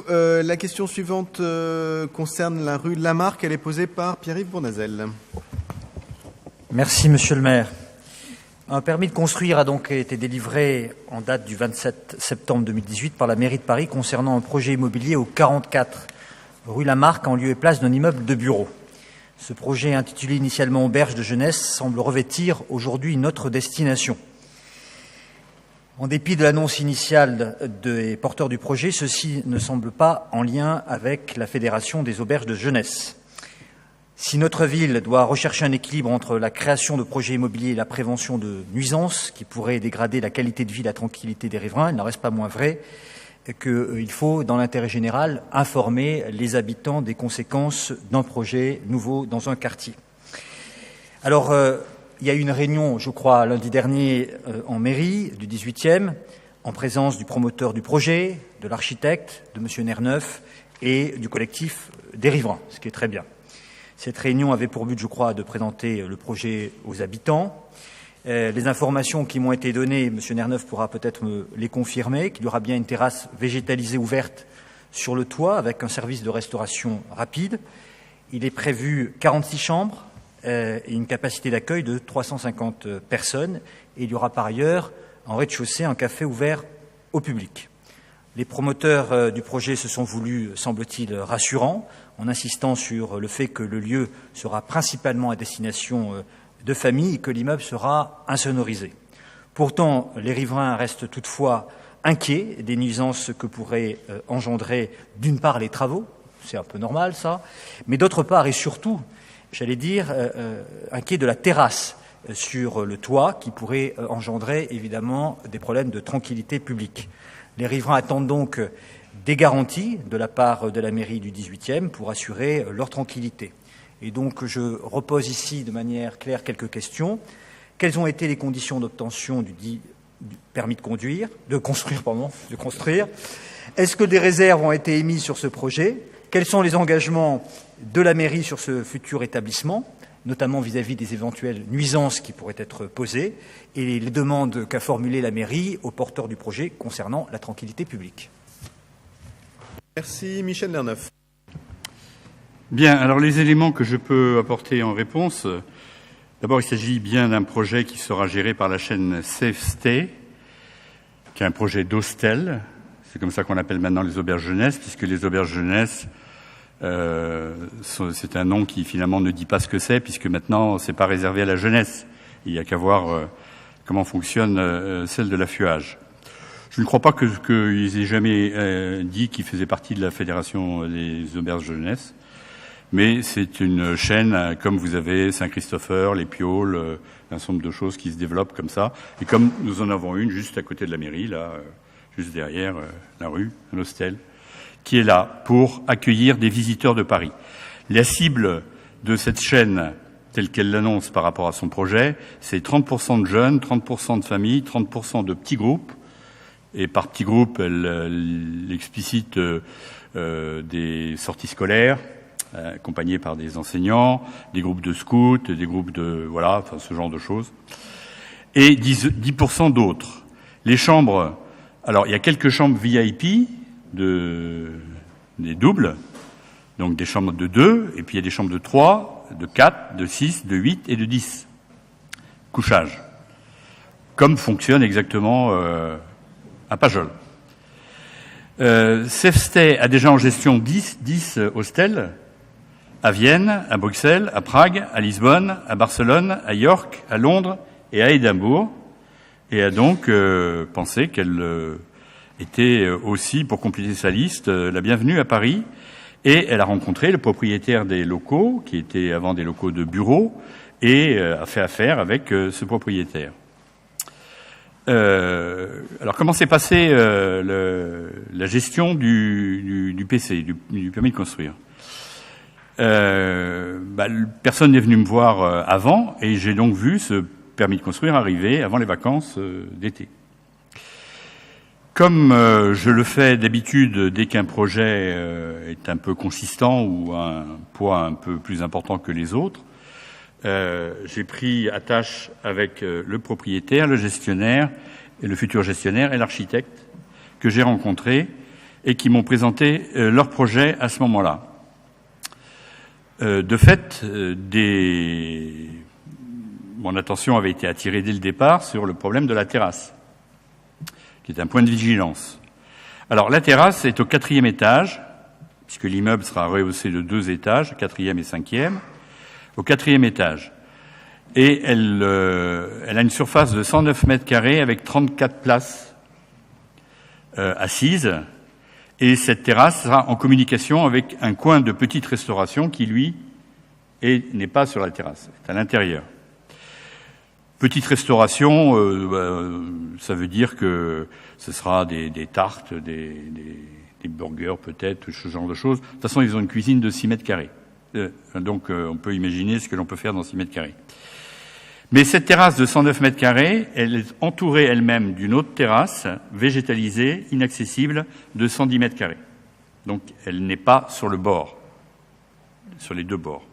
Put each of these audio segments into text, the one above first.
La question suivante concerne la rue Lamarck. Elle est posée par Pierre-Yves Bournazel. Merci, Monsieur le maire. Un permis de construire a donc été délivré en date du 27 septembre 2018 par la mairie de Paris concernant un projet immobilier au 44 rue Lamarck en lieu et place d'un immeuble de bureaux. Ce projet, intitulé initialement Auberge de jeunesse, semble revêtir aujourd'hui une autre destination. En dépit de l'annonce initiale des porteurs du projet, ceci ne semble pas en lien avec la Fédération des auberges de jeunesse. Si notre ville doit rechercher un équilibre entre la création de projets immobiliers et la prévention de nuisances qui pourraient dégrader la qualité de vie et la tranquillité des riverains, il n'en reste pas moins vrai qu'il faut, dans l'intérêt général, informer les habitants des conséquences d'un projet nouveau dans un quartier. Alors, il y a eu une réunion, je crois, lundi dernier en mairie du 18e, en présence du promoteur du projet, de l'architecte, de M. Nerneuf et du collectif des riverains, ce qui est très bien. Cette réunion avait pour but, je crois, de présenter le projet aux habitants. Les informations qui m'ont été données, M. Nerneuf pourra peut-être me les confirmer, qu'il y aura bien une terrasse végétalisée ouverte sur le toit avec un service de restauration rapide. Il est prévu 46 chambres et une capacité d'accueil de 350 personnes. Et il y aura par ailleurs, en rez-de-chaussée, un café ouvert au public. Les promoteurs du projet se sont voulus, semble-t-il, rassurants, en insistant sur le fait que le lieu sera principalement à destination de familles et que l'immeuble sera insonorisé. Pourtant, les riverains restent toutefois inquiets des nuisances que pourraient engendrer, d'une part, les travaux, c'est un peu normal ça, mais d'autre part et surtout, j'allais dire, inquiets de la terrasse sur le toit qui pourrait engendrer évidemment des problèmes de tranquillité publique. Les riverains attendent donc des garanties de la part de la mairie du 18e pour assurer leur tranquillité. Et donc je repose ici de manière claire quelques questions. Quelles ont été les conditions d'obtention du permis de construire? Est-ce que des réserves ont été émises sur ce projet? Quels sont les engagements de la mairie sur ce futur établissement, notamment vis-à-vis des éventuelles nuisances qui pourraient être posées, et les demandes qu'a formulées la mairie aux porteurs du projet concernant la tranquillité publique? Merci. Michel Nerneuf. Bien, alors les éléments que je peux apporter en réponse, d'abord il s'agit bien d'un projet qui sera géré par la chaîne SafeStay, qui est un projet d'hostel. C'est comme ça qu'on appelle maintenant les auberges jeunesse, puisque les auberges jeunesse, c'est un nom qui finalement ne dit pas ce que c'est, puisque maintenant c'est pas réservé à la jeunesse. Il n'y a qu'à voir comment fonctionne celle de l'affûage. Je ne crois pas qu'ils aient jamais dit qu'ils faisaient partie de la Fédération des auberges jeunesse, mais c'est une chaîne comme vous avez Saint-Christopher, les Pioles, un certain nombre de choses qui se développent comme ça. Et comme nous en avons une juste à côté de la mairie, là, juste derrière la rue, un hostel, qui est là pour accueillir des visiteurs de Paris. La cible de cette chaîne, telle qu'elle l'annonce par rapport à son projet, c'est 30% de jeunes, 30% de familles, 30% de petits groupes. Et par petits groupes, elle explicite des sorties scolaires, accompagnées par des enseignants, des groupes de scouts, des groupes de... voilà, enfin ce genre de choses. Et 10% d'autres. Les chambres... Alors, il y a quelques chambres VIP, des doubles, donc des chambres de 2, et puis il y a des chambres de 3, de 4, de 6, de 8 et de 10. Couchage. Comme fonctionne exactement à Pajol. SafeStay a déjà en gestion 10 hostels à Vienne, à Bruxelles, à Prague, à Lisbonne, à Barcelone, à York, à Londres et à Édimbourg, et a donc pensé qu'elle était aussi, pour compléter sa liste, la bienvenue à Paris. Et elle a rencontré le propriétaire des locaux, qui étaient avant des locaux de bureaux, et a fait affaire avec ce propriétaire. Alors, comment s'est passée la gestion du PC, du permis de construire? Personne n'est venu me voir avant, et j'ai donc vu ce permis de construire arriver avant les vacances d'été. Comme je le fais d'habitude dès qu'un projet est un peu consistant ou a un poids un peu plus important que les autres, j'ai pris attache avec le propriétaire, le gestionnaire, et le futur gestionnaire et l'architecte que j'ai rencontré et qui m'ont présenté leur projet à ce moment-là. De fait, mon attention avait été attirée dès le départ sur le problème de la terrasse, qui est un point de vigilance. Alors, la terrasse est au 4e étage, puisque l'immeuble sera rehaussé de 2 étages, 4e et 5e, au 4e étage. Et elle a une surface de 109 mètres carrés avec 34 places assises. Et cette terrasse sera en communication avec un coin de petite restauration qui, lui, n'est pas sur la terrasse, est à l'intérieur. Petite restauration, ça veut dire que ce sera des tartes, des burgers peut-être, ce genre de choses. De toute façon, ils ont une cuisine de 6 mètres carrés. Donc, on peut imaginer ce que l'on peut faire dans 6 mètres carrés. Mais cette terrasse de 109 mètres carrés, elle est entourée elle-même d'une autre terrasse végétalisée, inaccessible, de 110 mètres carrés. Donc, elle n'est pas sur le bord, sur les 2 bords.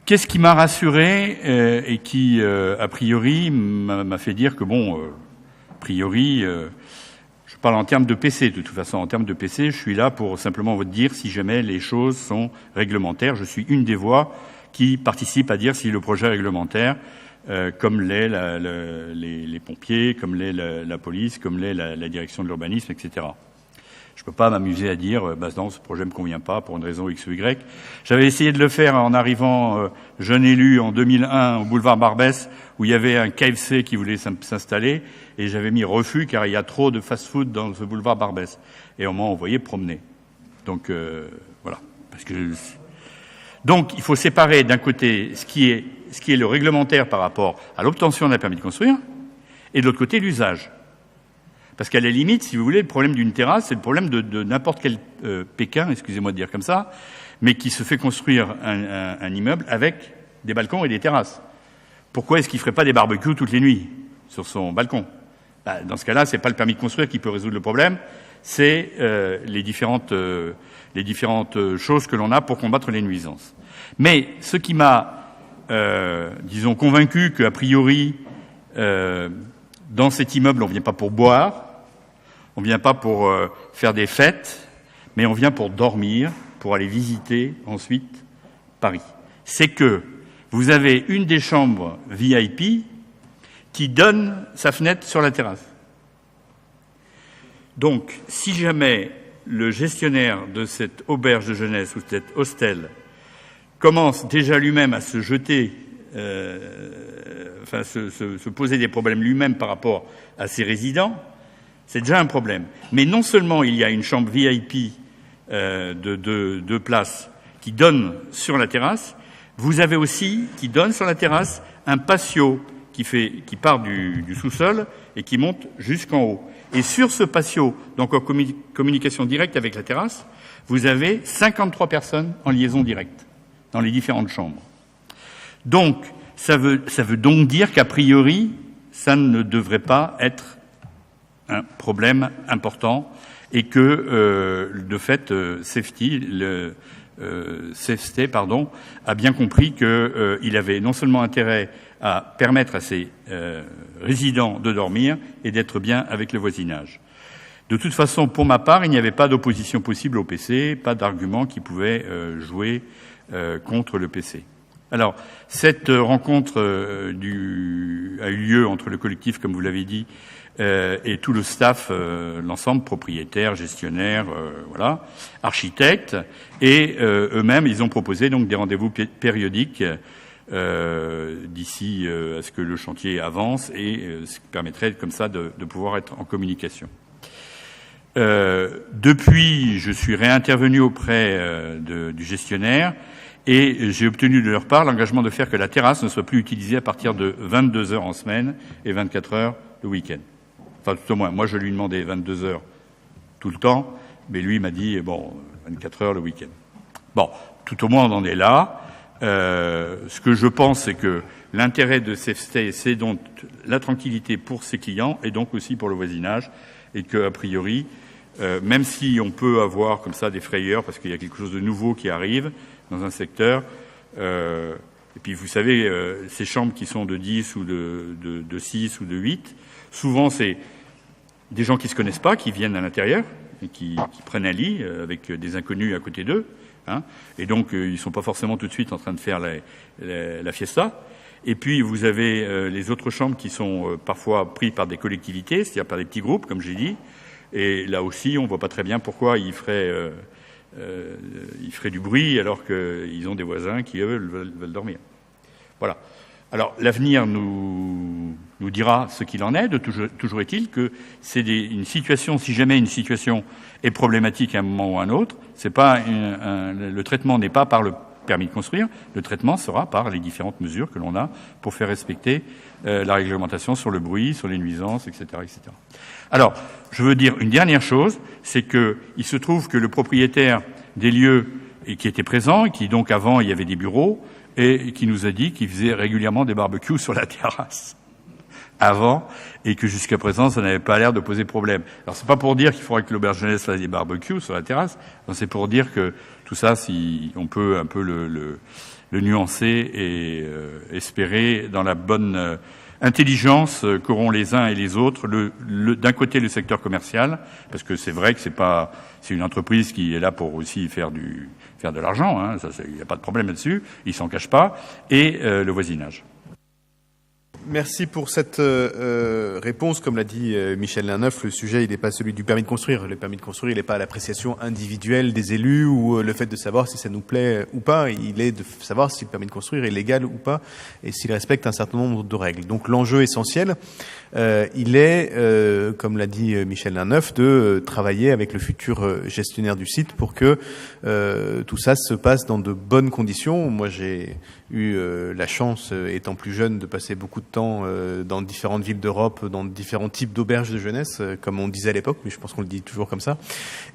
Qu'est-ce qui m'a rassuré et qui, a priori, m'a fait dire que, a priori, je parle en termes de PC, de toute façon, en termes de PC, je suis là pour simplement vous dire si jamais les choses sont réglementaires. Je suis une des voix qui participe à dire si le projet est réglementaire, comme l'est les pompiers, comme l'est la police, comme l'est la direction de l'urbanisme, etc. Je ne peux pas m'amuser à dire non, ce projet ne me convient pas pour une raison X ou Y. J'avais essayé de le faire en arrivant jeune élu en 2001 au boulevard Barbès, où il y avait un KFC qui voulait s'installer, et j'avais mis refus car il y a trop de fast-food dans ce boulevard Barbès. Et on m'a envoyé promener. Donc voilà. Donc il faut séparer d'un côté ce qui est le réglementaire par rapport à l'obtention d'un permis de construire, et de l'autre côté l'usage. Parce qu'à la limite, si vous voulez, le problème d'une terrasse, c'est le problème de n'importe quel Pékin, excusez-moi de dire comme ça, mais qui se fait construire un immeuble avec des balcons et des terrasses. Pourquoi est-ce qu'il ne ferait pas des barbecues toutes les nuits sur son balcon ? Dans ce cas-là, c'est pas le permis de construire qui peut résoudre le problème, c'est les différentes choses que l'on a pour combattre les nuisances. Mais ce qui m'a, convaincu qu'a priori, dans cet immeuble, on ne vient pas pour boire, on ne vient pas pour faire des fêtes, mais on vient pour dormir, pour aller visiter ensuite Paris. C'est que vous avez une des chambres VIP qui donne sa fenêtre sur la terrasse. Donc, si jamais le gestionnaire de cette auberge de jeunesse ou cet hostel commence déjà lui-même à se jeter, se poser des problèmes lui-même par rapport à ses résidents, c'est déjà un problème. Mais non seulement il y a une chambre VIP de 2 places qui donne sur la terrasse, vous avez aussi, qui donne sur la terrasse, un patio qui part du sous-sol et qui monte jusqu'en haut. Et sur ce patio, donc en communication directe avec la terrasse, vous avez 53 personnes en liaison directe dans les différentes chambres. Donc, ça veut donc dire qu'a priori, ça ne devrait pas être un problème important et que, de fait, CFST a bien compris qu'il avait non seulement intérêt à permettre à ses résidents de dormir et d'être bien avec le voisinage. De toute façon, pour ma part, il n'y avait pas d'opposition possible au PC, pas d'argument qui pouvait jouer contre le PC. Alors, cette rencontre a eu lieu entre le collectif, comme vous l'avez dit, et tout le staff, l'ensemble, propriétaires, gestionnaires, architectes, et eux-mêmes, ils ont proposé donc des rendez-vous périodiques d'ici à ce que le chantier avance, et ce qui permettrait comme ça de pouvoir être en communication. Depuis, je suis réintervenu auprès du gestionnaire, et j'ai obtenu de leur part l'engagement de faire que la terrasse ne soit plus utilisée à partir de 22 heures en semaine et 24 heures le week-end. Enfin, tout au moins, moi je lui demandais 22 heures tout le temps, mais lui m'a dit 24 heures le week-end. Bon, tout au moins on en est là. Ce que je pense, c'est que l'intérêt de CFST, c'est donc la tranquillité pour ses clients et donc aussi pour le voisinage, et qu'a priori, même si on peut avoir comme ça des frayeurs parce qu'il y a quelque chose de nouveau qui arrive dans un secteur, et puis vous savez, ces chambres qui sont de 10 ou de 6 ou de 8, souvent c'est des gens qui se connaissent pas, qui viennent à l'intérieur, et qui prennent un lit avec des inconnus à côté d'eux, hein, et donc ils sont pas forcément tout de suite en train de faire la fiesta. Et puis vous avez les autres chambres qui sont parfois prises par des collectivités, c'est-à-dire par des petits groupes, comme j'ai dit. Et là aussi, on voit pas très bien pourquoi ils feraient du bruit alors qu'ils ont des voisins qui, eux, veulent dormir. Voilà. Alors, l'avenir nous dira ce qu'il en est. Toujours est-il que c'est une situation, si jamais une situation est problématique à un moment ou à un autre, c'est pas le traitement n'est pas par le permis de construire, le traitement sera par les différentes mesures que l'on a pour faire respecter la réglementation sur le bruit, sur les nuisances, etc., etc. Alors, je veux dire une dernière chose, c'est que il se trouve que le propriétaire des lieux qui était présent, qui donc avant il y avait des bureaux, et qui nous a dit qu'il faisait régulièrement des barbecues sur la terrasse avant, et que jusqu'à présent ça n'avait pas l'air de poser problème. Alors c'est pas pour dire qu'il faudrait que l'auberge jeunesse fasse des barbecues sur la terrasse, non, c'est pour dire que tout ça, si on peut un peu le nuancer et espérer dans la bonne intelligence qu'auront les uns et les autres, d'un côté le secteur commercial, parce que c'est vrai que c'est une entreprise qui est là pour aussi faire de l'argent, hein, ça, il n'y a pas de problème là-dessus, ils s'en cachent pas, et le voisinage. Merci pour cette réponse. Comme l'a dit Michel Lerneuf, le sujet, il n'est pas celui du permis de construire. Le permis de construire, il n'est pas à l'appréciation individuelle des élus ou le fait de savoir si ça nous plaît ou pas. Il est de savoir si le permis de construire est légal ou pas et s'il respecte un certain nombre de règles. Donc l'enjeu essentiel, il est, comme l'a dit Michel Lerneuf, de travailler avec le futur gestionnaire du site pour que tout ça se passe dans de bonnes conditions. Moi, j'ai eu la chance, étant plus jeune, de passer beaucoup de temps dans différentes villes d'Europe, dans différents types d'auberges de jeunesse, comme on disait à l'époque, mais je pense qu'on le dit toujours comme ça.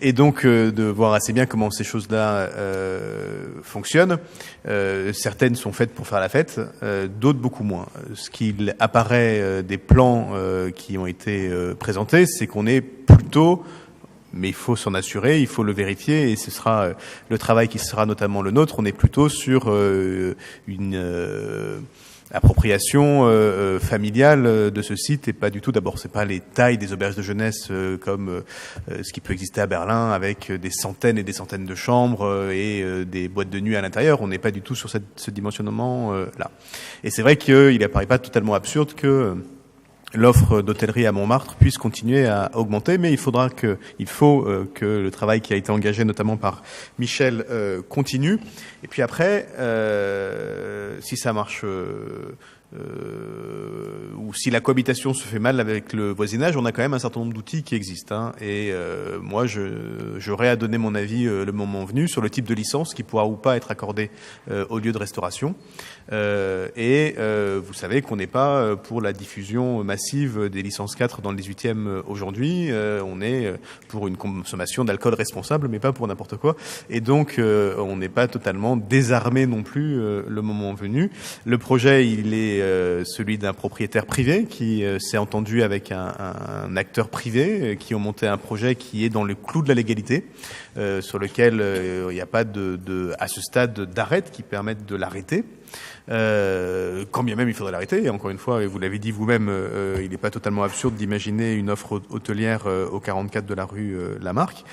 Et donc, de voir assez bien comment ces choses-là fonctionnent. Certaines sont faites pour faire la fête, d'autres beaucoup moins. Ce qu'il apparaît des plans qui ont été présentés, c'est qu'on est plutôt... Mais il faut s'en assurer, il faut le vérifier, et ce sera le travail qui sera notamment le nôtre. On est plutôt sur une appropriation familiale de ce site, et pas du tout. D'abord, c'est pas les tailles des auberges de jeunesse comme ce qui peut exister à Berlin, avec des centaines et des centaines de chambres et des boîtes de nuit à l'intérieur. On n'est pas du tout sur ce dimensionnement là. Et c'est vrai qu'il apparaît pas totalement absurde que l'offre d'hôtellerie à Montmartre puisse continuer à augmenter, mais il faut que le travail qui a été engagé notamment par Michel continue. Et puis après, si ça marche ou si la cohabitation se fait mal avec le voisinage, on a quand même un certain nombre d'outils qui existent. Hein, et moi, j'aurai à donner mon avis le moment venu sur le type de licence qui pourra ou pas être accordée au lieu de restauration. Vous savez qu'on n'est pas pour la diffusion massive des licences 4 dans le 18e aujourd'hui. On est pour une consommation d'alcool responsable, mais pas pour n'importe quoi. Et donc, on n'est pas totalement désarmé non plus le moment venu. Le projet, il est celui d'un propriétaire privé qui s'est entendu avec un acteur privé qui ont monté un projet qui est dans le clou de la légalité, sur lequel il n'y a pas à ce stade d'arrêt qui permette de l'arrêter. Quand bien même il faudrait l'arrêter, et encore une fois, et vous l'avez dit vous-même, il n'est pas totalement absurde d'imaginer une offre hôtelière au 44 de la rue Lamarck.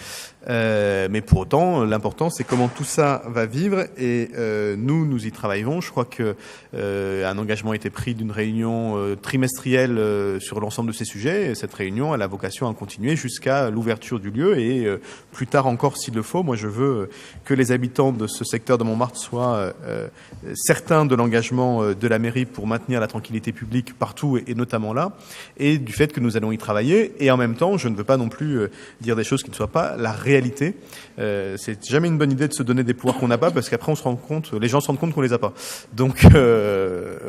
Mais pour autant, l'important c'est comment tout ça va vivre, et nous y travaillons. Je crois que un engagement a été pris d'une réunion trimestrielle sur l'ensemble de ces sujets, et cette réunion elle a vocation à continuer jusqu'à l'ouverture du lieu, et plus tard encore s'il le faut. Moi je veux que les habitants de ce secteur de Montmartre soient certains de l'engagement de la mairie pour maintenir la tranquillité publique partout, et notamment là, et du fait que nous allons y travailler. Et en même temps, je ne veux pas non plus dire des choses qui ne soient pas la réalité. C'est jamais une bonne idée de se donner des pouvoirs qu'on n'a pas, parce qu'après on se rend compte, les gens se rendent compte qu'on les a pas. Donc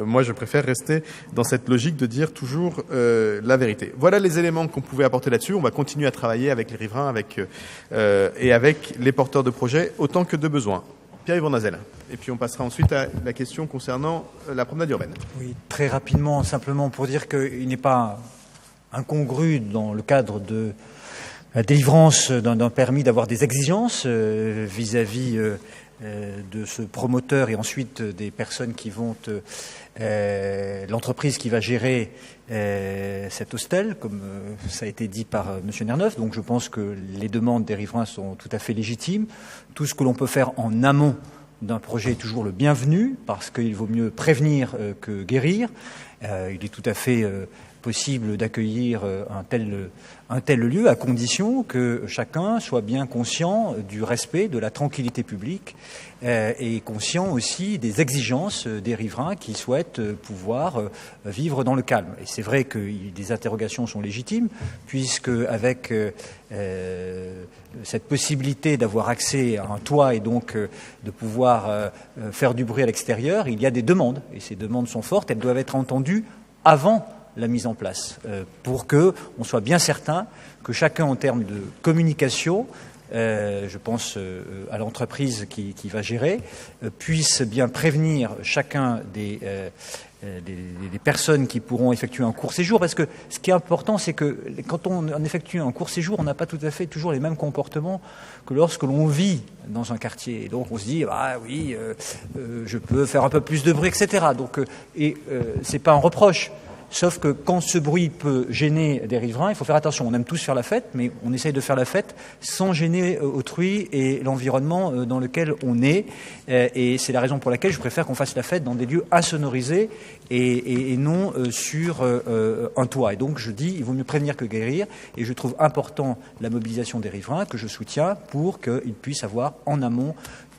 moi je préfère rester dans cette logique de dire toujours la vérité. Voilà les éléments qu'on pouvait apporter là-dessus. On va continuer à travailler avec les riverains, et avec les porteurs de projets autant que de besoin. Pierre-Yves Bournazel. Et puis on passera ensuite à la question concernant la promenade urbaine. Oui, très rapidement, simplement pour dire qu'il n'est pas incongru dans le cadre de la délivrance d'un permis d'avoir des exigences vis-à-vis de ce promoteur et ensuite des personnes qui vont l'entreprise qui va gérer cet hostel, comme ça a été dit par M. Nerneuf. Donc je pense que les demandes des riverains sont tout à fait légitimes. Tout ce que l'on peut faire en amont d'un projet est toujours le bienvenu, parce qu'il vaut mieux prévenir que guérir. Il est tout à fait possible d'accueillir un tel lieu, à condition que chacun soit bien conscient du respect de la tranquillité publique et conscient aussi des exigences des riverains qui souhaitent pouvoir vivre dans le calme. Et c'est vrai que des interrogations sont légitimes, puisque avec cette possibilité d'avoir accès à un toit et donc de pouvoir faire du bruit à l'extérieur, il y a des demandes, et ces demandes sont fortes, elles doivent être entendues avant la mise en place, pour que on soit bien certain que chacun, en termes de communication, je pense à l'entreprise qui va gérer, puisse bien prévenir chacun des personnes qui pourront effectuer un court séjour, parce que ce qui est important, c'est que quand on effectue un court séjour, on n'a pas tout à fait toujours les mêmes comportements que lorsque l'on vit dans un quartier. Et donc on se dit, ah oui, je peux faire un peu plus de bruit, etc. Donc, c'est pas un reproche. Sauf que quand ce bruit peut gêner des riverains, il faut faire attention. On aime tous faire la fête, mais on essaye de faire la fête sans gêner autrui et l'environnement dans lequel on est. Et c'est la raison pour laquelle je préfère qu'on fasse la fête dans des lieux insonorisés et non sur un toit. Et donc je dis, il vaut mieux prévenir que guérir. Et je trouve important la mobilisation des riverains, que je soutiens, pour qu'ils puissent avoir en amont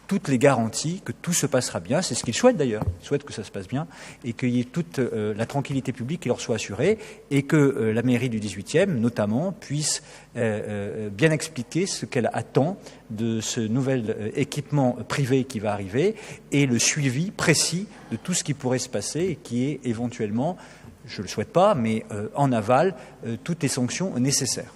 toutes les garanties que tout se passera bien. C'est ce qu'ils souhaitent d'ailleurs. Ils souhaitent que ça se passe bien et qu'il y ait toute la tranquillité publique qui leur soit assurée et que la mairie du 18e, notamment, puisse bien expliquer ce qu'elle attend de ce nouvel équipement privé qui va arriver et le suivi précis de tout ce qui pourrait se passer et qui est éventuellement, je ne le souhaite pas, mais en aval, toutes les sanctions nécessaires.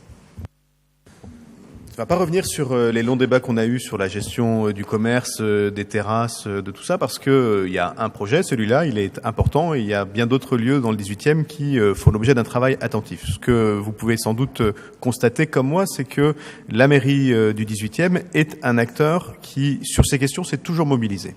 Je ne vais pas revenir sur les longs débats qu'on a eus sur la gestion du commerce, des terrasses, de tout ça, parce que il y a un projet, celui-là, il est important, et il y a bien d'autres lieux dans le 18e qui font l'objet d'un travail attentif. Ce que vous pouvez sans doute constater comme moi, c'est que la mairie du 18e est un acteur qui, sur ces questions, s'est toujours mobilisé.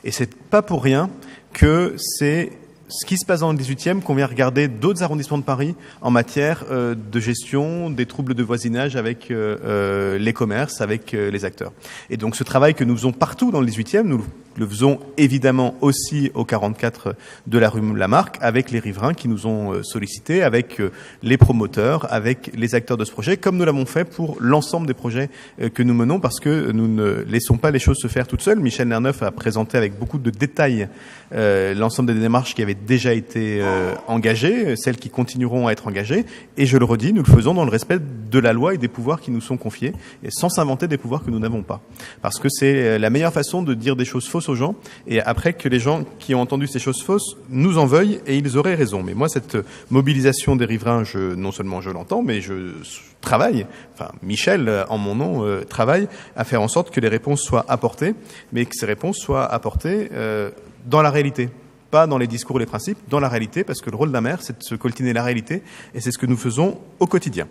Et c'est pas pour rien que c'est ce qui se passe dans le 18e, qu'on vient regarder d'autres arrondissements de Paris en matière de gestion des troubles de voisinage avec les commerces, avec les acteurs. Et donc ce travail que nous faisons partout dans le 18e, nous le faisons évidemment aussi au 44 de la rue Lamarck, avec les riverains qui nous ont sollicités, avec les promoteurs, avec les acteurs de ce projet, comme nous l'avons fait pour l'ensemble des projets que nous menons, parce que nous ne laissons pas les choses se faire toutes seules. Michel Nerneuf a présenté avec beaucoup de détails l'ensemble des démarches qui avaient déjà été engagées, celles qui continueront à être engagées, et je le redis, nous le faisons dans le respect de la loi et des pouvoirs qui nous sont confiés, et sans s'inventer des pouvoirs que nous n'avons pas. Parce que c'est la meilleure façon de dire des choses fausses aux gens, et après que les gens qui ont entendu ces choses fausses nous en veuillent, et ils auraient raison. Mais moi, cette mobilisation des riverains, non seulement je l'entends, mais je travaille, enfin Michel, en mon nom, travaille à faire en sorte que les réponses soient apportées, mais que ces réponses soient apportées dans la réalité. Pas dans les discours ou les principes, dans la réalité, parce que le rôle d'un maire, c'est de se coltiner la réalité, et c'est ce que nous faisons au quotidien.